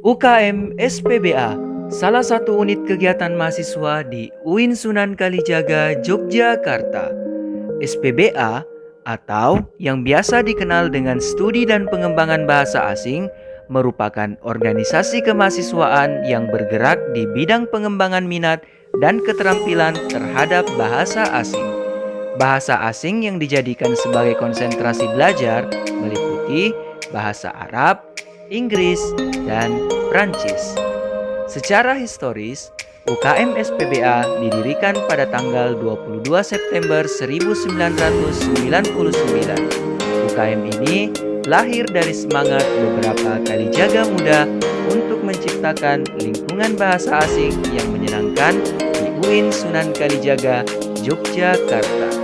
UKM SPBA, salah satu unit kegiatan mahasiswa di UIN Sunan Kalijaga, Yogyakarta. SPBA atau yang biasa dikenal dengan Studi dan Pengembangan Bahasa Asing merupakan organisasi kemahasiswaan yang bergerak di bidang pengembangan minat dan keterampilan terhadap bahasa asing. Bahasa asing yang dijadikan sebagai konsentrasi belajar meliputi bahasa Arab, Inggris, dan Prancis. Secara historis, UKM SPBA didirikan pada tanggal 22 September 1999. UKM ini lahir dari semangat beberapa Kalijaga muda untuk menciptakan lingkungan bahasa asing yang menyenangkan di UIN Sunan Kalijaga, Yogyakarta.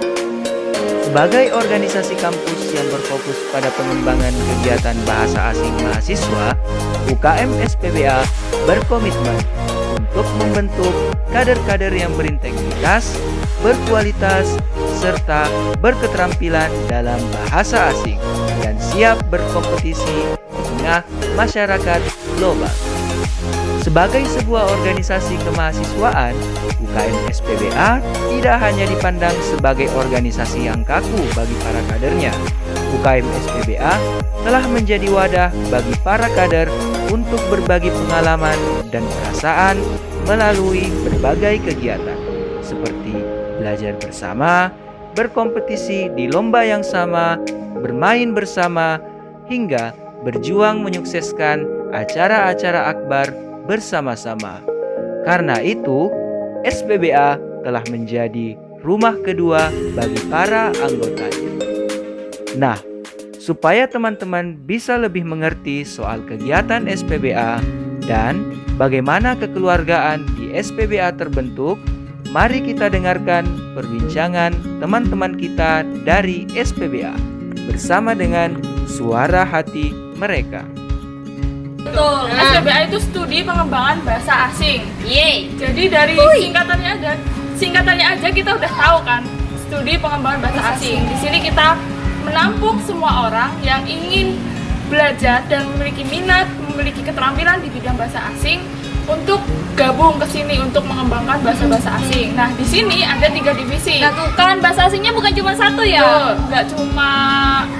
Sebagai organisasi kampus yang berfokus pada pengembangan kegiatan bahasa asing mahasiswa, UKM SPBA berkomitmen untuk membentuk kader-kader yang berintegritas, berkualitas, serta berketerampilan dalam bahasa asing dan siap berkompetisi di tengah masyarakat global. Sebagai sebuah organisasi kemahasiswaan, UKM SPBA tidak hanya dipandang sebagai organisasi yang kaku bagi para kadernya. UKM SPBA telah menjadi wadah bagi para kader untuk berbagi pengalaman dan perasaan melalui berbagai kegiatan, seperti belajar bersama, berkompetisi di lomba yang sama, bermain bersama, hingga berjuang menyukseskan acara-acara akbar bersama-sama. Karena itu, SPBA telah menjadi rumah kedua bagi para anggotanya. Nah, supaya teman-teman bisa lebih mengerti soal kegiatan SPBA dan bagaimana kekeluargaan di SPBA terbentuk, mari kita dengarkan perbincangan teman-teman kita dari SPBA bersama dengan suara hati mereka. Betul. SPBA itu Studi Pengembangan Bahasa Asing. Yeay. Jadi dari singkatannya aja kita udah tahu kan, Studi Pengembangan Bahasa Asing. Di sini kita menampung semua orang yang ingin belajar dan memiliki minat, memiliki keterampilan di bidang bahasa asing untuk gabung ke sini untuk mengembangkan bahasa-bahasa asing. Nah, di sini ada 3 divisi. Nah tuh kan bahasa asingnya bukan cuma satu ya. Nggak cuma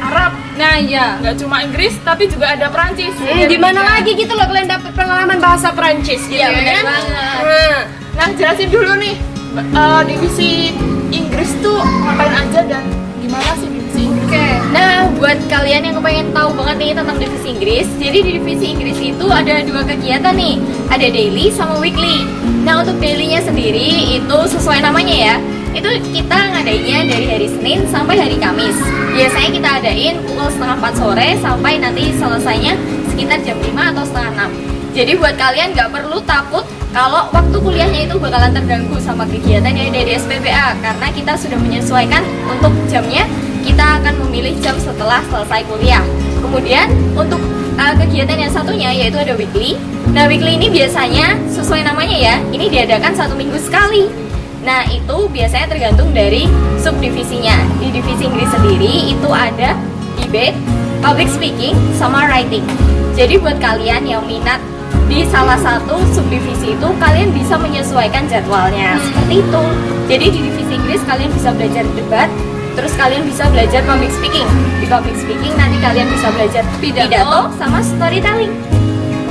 Arab, Nah iya. nggak cuma Inggris, tapi juga ada Perancis. Di mana lagi gitu loh kalian dapat pengalaman bahasa Prancis gitu Iya, ya bener kan? banget. Nah, jelasin dulu nih, divisi Inggris tuh ngapain aja dan gimana sih divisi Inggris? Oke. Nah, buat kalian yang kepengen tahu banget nih tentang divisi Inggris, jadi di divisi Inggris itu ada 2 kegiatan nih, ada daily sama weekly. Nah, untuk dailynya sendiri itu sesuai namanya ya, itu kita ngadainnya dari hari Senin sampai hari Kamis. Biasanya kita adain pukul setengah 4 sore sampai nanti selesainya sekitar jam 5 atau setengah 6. Jadi buat kalian nggak perlu takut kalau waktu kuliahnya itu bakalan terganggu sama kegiatan yang ada di SPBA, karena kita sudah menyesuaikan untuk jamnya. Kita akan memilih jam setelah selesai kuliah. Kemudian untuk kegiatan yang satunya yaitu ada weekly. Nah, weekly ini biasanya sesuai namanya ya, ini diadakan 1 minggu sekali. Nah, itu biasanya tergantung dari subdivisinya. Di divisi Inggris sendiri itu ada debate, public speaking, sama writing. Jadi buat kalian yang minat di salah satu subdivisi itu, kalian bisa menyesuaikan jadwalnya seperti itu. Jadi di divisi Inggris kalian bisa belajar debat, terus kalian bisa belajar public speaking. Di public speaking nanti kalian bisa belajar pidato sama storytelling.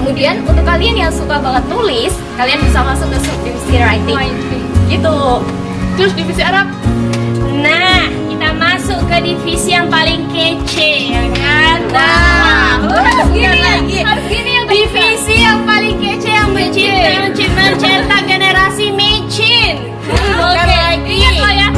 Kemudian untuk kalian yang suka banget nulis, kalian bisa masuk ke subdivisi writing. Gitu. Terus divisi Arab? Nah, kita masuk ke divisi yang paling kece, ya kan? Harus gini ya, divisi yang paling kece yang mencetak generasi micin. Oke, ingat lo ya,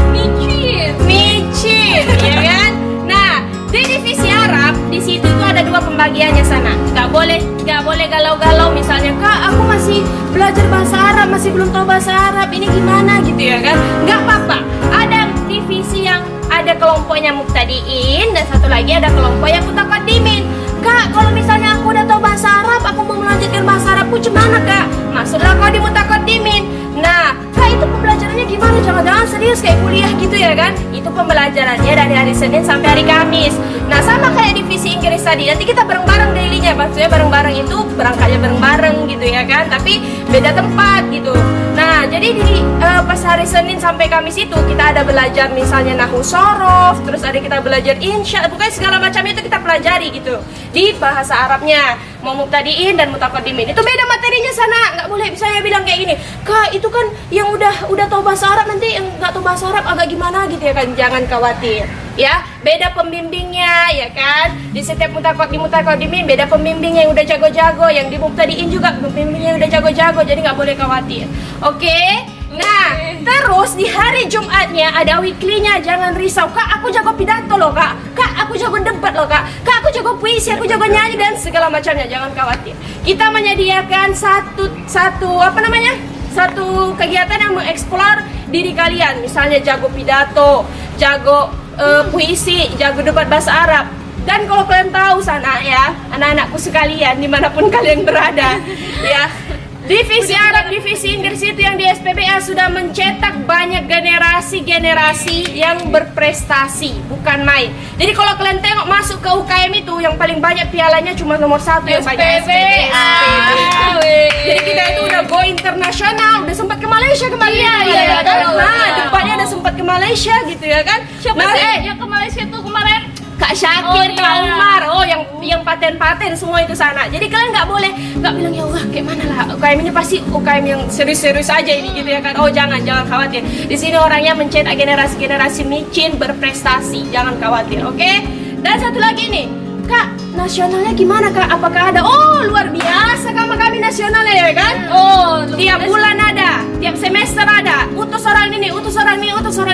micin, ya kan? Nah, di divisi Arab, di situ tuh ada 2 pembagiannya sana. Gak boleh galau-galau. Misalnya, Kak, aku masih belajar bahasa Arab, masih belum tahu bahasa Arab. Ini gimana gitu ya kan? Gak apa-apa. Ada divisi yang ada kelompoknya muktadiin dan satu lagi ada kelompok yang mutaqaddimin. Kak, kalau misalnya aku udah tahu bahasa Arab, aku mau melanjutkan bahasa Arabku gimana, Kak? Masuklah kau di mutaqaddimin. Nah, Kak, itu pembelajarannya gimana? Jangan-jangan serius kayak kuliah gitu ya kan? Itu pembelajarannya dari hari Senin sampai hari Kamis. Nah sama kayak divisi Inggris tadi, nanti kita bareng-bareng dailynya, maksudnya bareng-bareng itu berangkatnya bareng-bareng gitu ya kan, tapi beda tempat gitu. Nah jadi di pas hari Senin sampai Kamis itu kita ada belajar misalnya nahu sorof, terus ada kita belajar insya, pokoknya segala macam itu kita pelajari gitu di bahasa Arabnya, mau mubtadiin dan mutaqaddimin. Itu beda materinya sana, nggak boleh misalnya bilang kayak gini, Kak itu kan yang udah tahu bahasa Arab, nanti yang nggak tahu bahasa Arab agak gimana gitu ya kan, jangan khawatir ya, beda pembimbingnya ya kan, di setiap mutaqaddimin beda pembimbing yang udah jago-jago, yang di mubtadiin juga pembimbingnya yang udah jago-jago, jadi nggak boleh khawatir. Oke? Nah, terus di hari Jumatnya ada weekly-nya, jangan risau. Kak, aku jago pidato loh, Kak. Kak, aku jago debat loh, Kak. Kak, aku jago puisi, aku jago nyanyi dan segala macamnya. Jangan khawatir. Kita menyediakan satu kegiatan yang mengeksplor diri kalian. Misalnya jago pidato, jago puisi, jago debat bahasa Arab. Dan kalau kalian tahu sana ya, anak-anakku sekalian dimanapun kalian berada, ya. Divisi Arab, divisi Inggris itu yang di SPBA sudah mencetak banyak generasi-generasi yang berprestasi, bukan main. Jadi kalau kalian tengok masuk ke UKM itu yang paling banyak pialanya cuma nomor 1 yang banyak SPBA. Jadi kita itu udah go internasional, udah sempat ke Malaysia kemarin. Iya kan? Nah, depannya udah sempat ke Malaysia gitu ya kan. Siapa sih yang ke Malaysia tuh kemarin? Kak Syakir, Kak Umar, yang paten-paten semua itu sana. Jadi kalian nggak bilang ya Allah kayak mana lah UKM ini pasti UKM yang serius-serius aja ini gitu ya kan. Oh jangan khawatir. Di sini orangnya mencetak generasi-generasi micin berprestasi. Jangan khawatir, oke? Dan satu lagi nih, Kak, nasionalnya gimana Kak? Apakah ada? Oh luar biasa kami nasionalnya ya kan? Oh tiap bulan ada, tiap semester ada. Utus orang ini, utus orang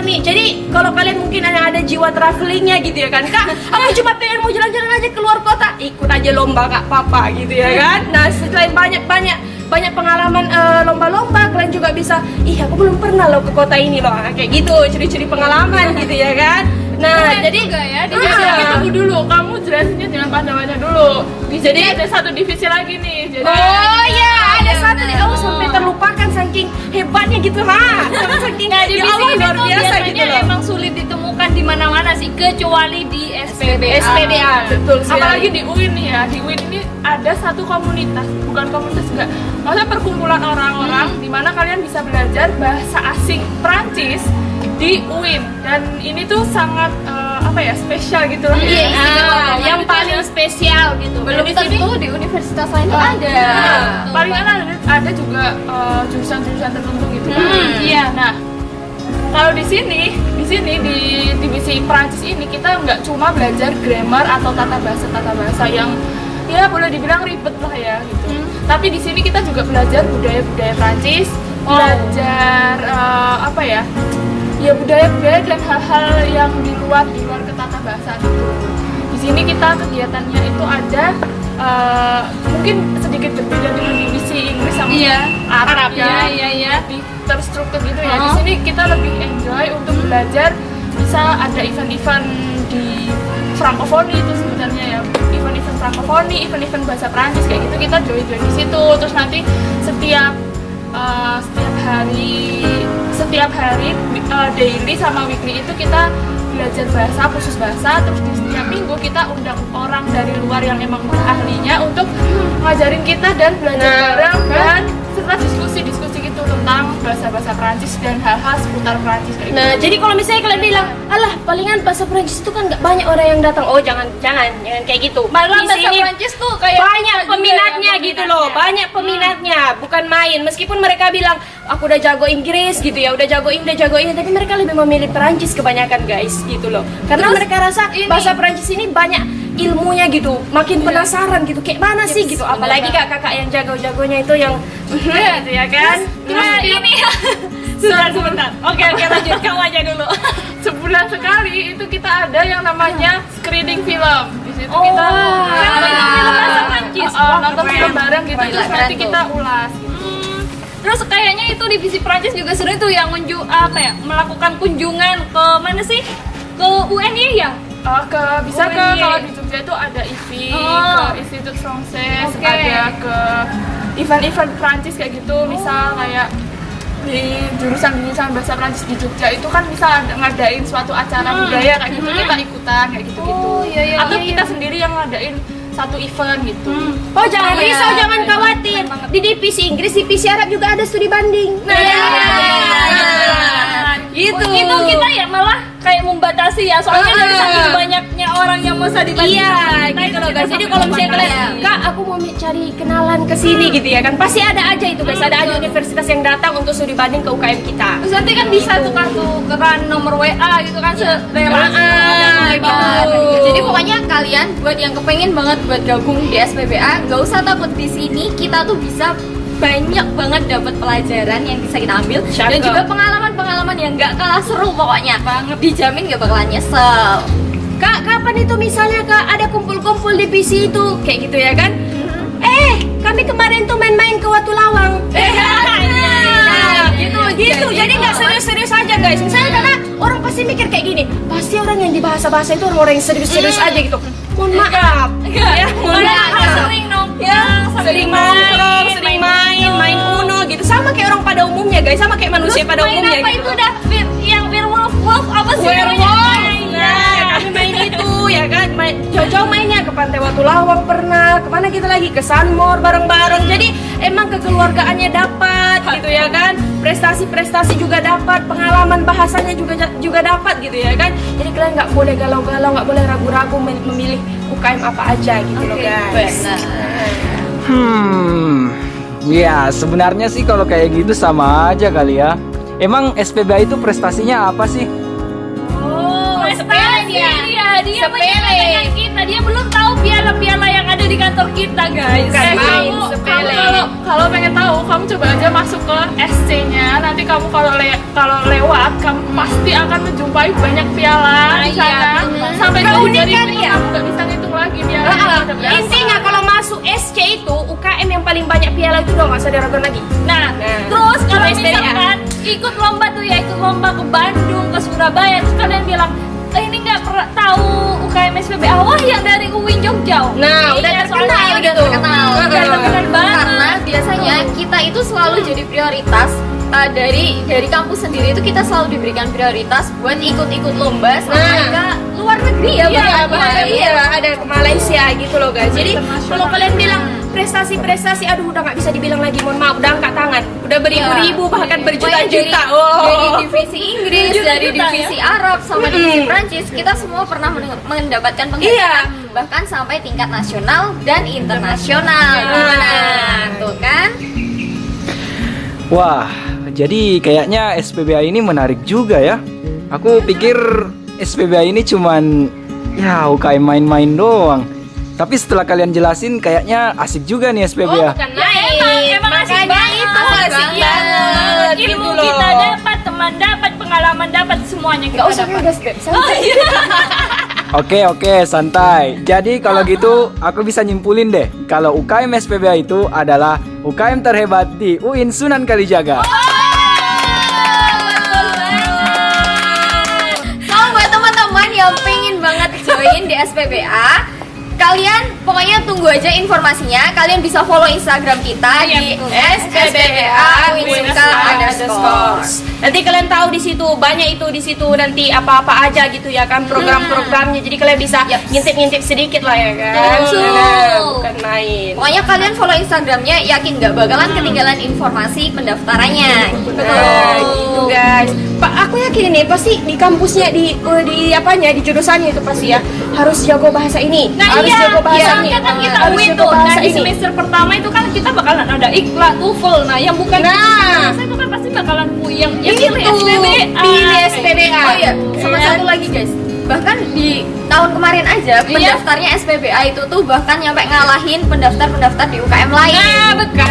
ini. Jadi kalau kalian mungkin ada jiwa travelingnya gitu ya kan, Kak, aku cuma pengen mau jalan-jalan aja keluar kota, ikut aja lomba Kak Papa gitu ya kan. Nah selain banyak pengalaman lomba-lomba, kalian juga bisa, aku belum pernah loh ke kota ini loh, kayak gitu, ciri-ciri pengalaman gitu ya kan. Nah, jadi juga ya, tunggu dulu, kamu jelasinnya dengan pandangannya dulu. Jadi ada satu divisi lagi nih. Jadi ada satu nih. Sampai terlupakan saking hebatnya gitu saking divisi ini luar biasa gitu loh. Emang sulit ditemukan di mana-mana sih, kecuali di SPBA. SPBA, betul sekali. Apalagi di UIN nih ya, di UIN ini ada satu komunitas, bukan komunitas juga, maksudnya perkumpulan orang-orang di mana kalian bisa belajar bahasa asing Prancis di UIN, dan ini tuh sangat spesial gitu loh. Yang paling spesial gitu. Belum tentu di universitas lain tuh ada. Paling ada juga jurusan-jurusan tertentu gitu kan. Iya. Nah, kalau di sini di divisi Prancis ini kita nggak cuma belajar grammar atau tata bahasa yang ya boleh dibilang ribet lah ya gitu. Tapi di sini kita juga belajar budaya Prancis, belajar budaya-budaya dan hal-hal yang di luar ketata bahasa itu. Di sini kita kegiatannya itu ada mungkin sedikit berbeda dengan divisi Inggris sama Arab ya. Lebih terstruktur gitu ya. Di sini kita lebih enjoy untuk belajar, bisa ada event-event di Frankofoni itu sebenarnya ya, event-event Frankofoni, event-event bahasa Prancis kayak gitu, kita join di situ. Terus nanti setiap hari daily sama weekly itu kita belajar bahasa, khusus bahasa. Terus di setiap minggu kita undang orang dari luar yang emang ahlinya untuk ngajarin kita dan belajar bareng dan serta diskusi gitu tentang bahasa Prancis dan hal-hal seputar Prancis kayak gitu. Nah, jadi kalau misalnya kalian bilang, alah palingan bahasa Prancis itu kan nggak banyak orang yang datang. Oh jangan kayak gitu. Malah di bahasa sini Prancis tuh kayak banyak peminatnya gitu loh, banyak peminatnya, bukan main. Meskipun mereka bilang aku udah jago Inggris gitu ya, udah jago ini, tapi mereka lebih memilih Perancis kebanyakan guys gitu loh. Karena mereka rasa bahasa Perancis ini banyak ilmunya gitu, makin penasaran gitu, kayak mana sih gitu. Apalagi kakak yang jago-jagonya itu yang gitu ya kan. Terus ini sebentar. Oke, lanjut, kamu aja dulu. Sebulan sekali itu kita ada yang namanya screening film. Di situ kita nonton film bareng gitu, terus nanti kita ulas. Terus kayaknya itu divisi Prancis juga seru tuh yang melakukan kunjungan ke mana sih? Ke UNY ya? Bisa ke kalau di Jogja itu ada IFI, ke Institut Français, ada ke event-event Prancis kayak gitu, misal kayak di jurusan bahasa Prancis di Jogja itu kan bisa ngadain suatu acara budaya kayak gitu, kita ikutan kayak gitu-gitu. Atau kita sendiri yang ngadain satu event gitu. Oh jangan risau, jangan khawatir. Di divisi Inggris, divisi Arab juga ada studi banding. Gitu. Itu kita ya malah kayak membatasi ya, soalnya dari saking banyaknya orang yang mau studi banding. Iya, gitu loh guys. Jadi kalau misalnya kalian, Kak, aku mau cari kenalan ke sini gitu ya kan, pasti ada aja itu guys. Ada aja universitas yang datang untuk studi banding ke UKM kita. Terus nanti kan bisa tukeran nomor WA gitu kan, serelasi. Gitu. Jadi pokoknya kalian buat yang kepengen banget buat gabung di SPBA, nggak usah takut. Di sini kita tuh bisa banyak banget dapat pelajaran yang bisa kita ambil dan juga pengalaman-pengalaman yang nggak kalah seru pokoknya. Dijamin nggak bakalan nyesel. Kak, kapan itu misalnya Kak ada kumpul-kumpul divisi itu kayak gitu ya kan? Kami kemarin tuh main-main ke Watu Lawang. Gitu. Jadi nggak serius-serius aja guys. Misalnya karena orang pasti mikir kayak gini, pasti orang yang di bahasa-bahasa itu orang-orang yang serius-serius aja gitu. Mohon maaf. Ya, mohon maaf. Sering nongkrong, Sering nongkrong, sering main Uno gitu. Sama kayak orang pada umumnya guys, sama kayak manusia pada umumnya apa gitu. itu dah yang werewolf apa sih Werewolf. Nah, kami main itu ya kan, jauh-jauh mainnya ke Pantai Watu Lawang pernah, kemana kita lagi ke Sunmore bareng-bareng. Jadi emang kekeluargaannya dapat gitu ya kan, prestasi-prestasi juga dapat, pengalaman bahasanya juga dapat gitu ya kan. Jadi kalian nggak boleh galau-galau, nggak boleh ragu-ragu memilih UKM apa aja gitu loh guys. Ya sebenarnya sih kalau kayak gitu sama aja kali ya. Emang SPBA itu prestasinya apa sih? sepele dia Sepele. kita, dia belum tahu piala-piala yang ada di kantor kita guys. Bukan main, Kamu sepele. kalau pengen tahu, kamu coba aja masuk ke SC-nya. Nanti kamu kalau lewat, kamu pasti akan menjumpai banyak piala di sana. Sampai Keunikan dari ya? kamu nggak bisa ngitung lagi piala. Intinya kalau masuk SC itu UKM yang paling banyak piala itu dong, nggak usah diragukan lagi. Nah, terus kalau misalkan ikut lomba tuh ya, ikut lomba ke Bandung, ke Surabaya, terus kalian bilang, ini nggak pernah tahu UKM SPBA, wah yang dari UIN Jogja. Nah, udah terkenal gitu. Udah terkenal banget. Karena biasanya kita itu selalu jadi prioritas. Dari kampus sendiri itu kita selalu diberikan prioritas buat ikut-ikut lomba sampai ke luar negeri ya, ada ke Malaysia gitu loh guys. Jadi kalau kalian bilang prestasi, aduh udah nggak bisa dibilang lagi, mohon maaf, udah angkat tangan, udah beribu-ribu bahkan berjuta-juta. Dari divisi Inggris, dari divisi Arab sama divisi Prancis, kita semua pernah mendapatkan penghargaan bahkan sampai tingkat nasional dan internasional. Gimana? Tuh kan? Wah, jadi kayaknya SPBA ini menarik juga ya. Aku pikir SPBA ini cuman ya UKM main-main doang. Tapi setelah kalian jelasin kayaknya asik juga nih SPBA. Bukan main, Emang asik makanya banget. itu asik banget Ilmu gitu loh. kita dapat, teman dapat, pengalaman dapat, semuanya kita dapat. Oke, santai. Jadi kalau gitu aku bisa nyimpulin deh kalau UKM SPBA itu adalah UKM terhebat di UIN Sunan Kalijaga. So buat teman-teman yang pengen banget join di SPBA, kalian pokoknya tunggu aja informasinya. Kalian bisa follow Instagram kita di SPBA _. Nanti kalian tahu di situ banyak itu di situ nanti apa-apa aja gitu ya kan, program-programnya. Jadi kalian bisa ngintip-ngintip sedikit lah ya kan. Betul. Nah, bukan main. Pokoknya kalian follow Instagramnya, yakin nggak bakalan ketinggalan informasi pendaftarannya. Nah, gitu guys. Pak, aku yakin nih pasti di kampusnya di apanya di jurusannya itu pasti ya harus jago bahasa ini. Harus jago bahasa ini. kan kita Harus UIN jago tuh. Nah, bahasa di ini. semester pertama itu kan kita bakalan ada IKLA, TOEFL. Nah, yang bukan bahasa itu kan pasti bakalan yang pilih SPBA. Pilih SPBA. Oh iya, sama satu lagi guys. Bahkan di tahun kemarin aja pendaftarnya SPBA itu tuh bahkan nyampe ngalahin pendaftar-pendaftar di UKM lain. Nah, betul.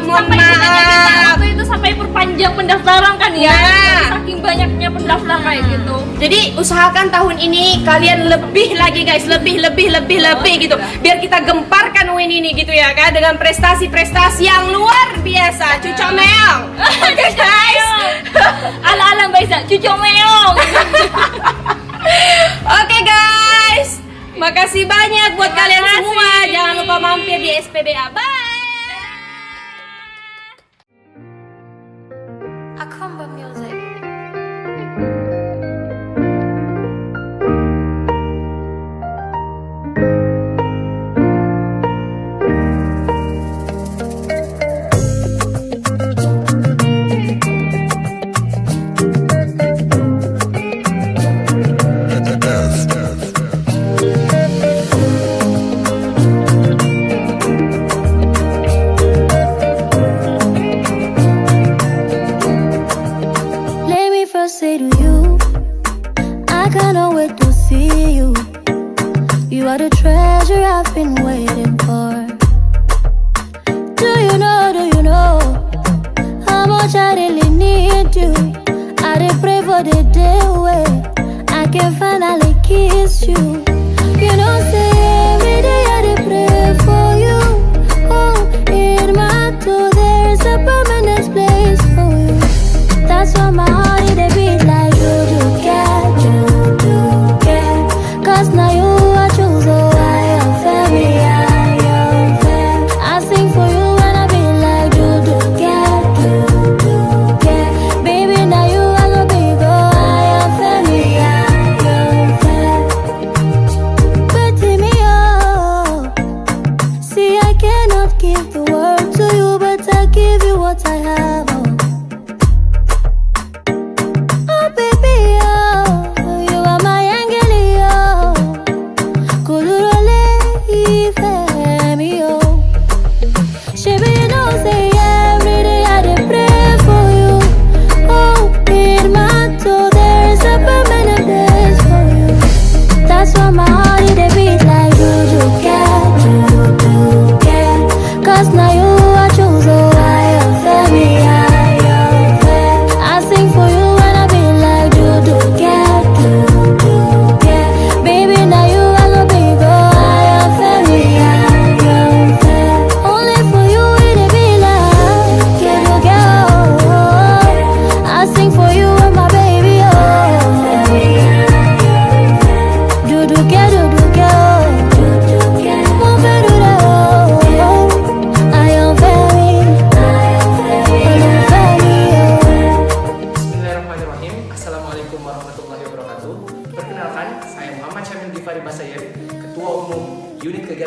Mohon Sampai kita maaf. apa itu sampai perpanjang pendaftaran kan ya. Nah. Saking banyaknya pendaftar kayak gitu. Jadi usahakan tahun ini kalian lebih lagi guys, lebih gitu. Biar kita gemparkan UIN ini gitu ya kan dengan prestasi-prestasi yang luar biasa. Cucok meong. Oke guys. Ala-ala Mbak Isa, cucok meong. Oke guys. Makasih banyak buat kalian semua. Jangan lupa mampir di SPBA. Bye.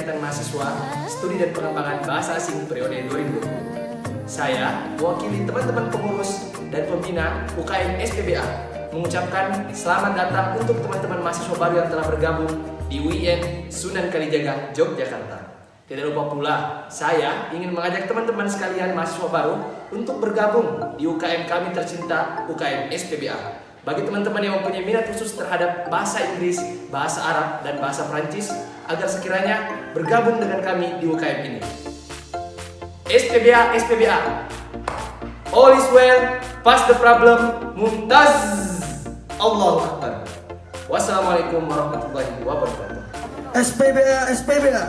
Kegiatan Mahasiswa Studi dan Pengembangan Bahasa Asing periode 2020. Saya, mewakili teman-teman pengurus dan pembina UKM SPBA, mengucapkan selamat datang untuk teman-teman mahasiswa baru yang telah bergabung di UIN Sunan Kalijaga, Yogyakarta. Tidak lupa pula, saya ingin mengajak teman-teman sekalian mahasiswa baru untuk bergabung di UKM kami tercinta, UKM SPBA. Bagi teman-teman yang mempunyai minat khusus terhadap bahasa Inggris, bahasa Arab, dan bahasa Prancis, agar sekiranya bergabung dengan kami di UKM ini. SPBA, SPBA. All is well, pass the problem, mumtaz. Allahu Akbar. Wassalamualaikum warahmatullahi wabarakatuh. SPBA, SPBA.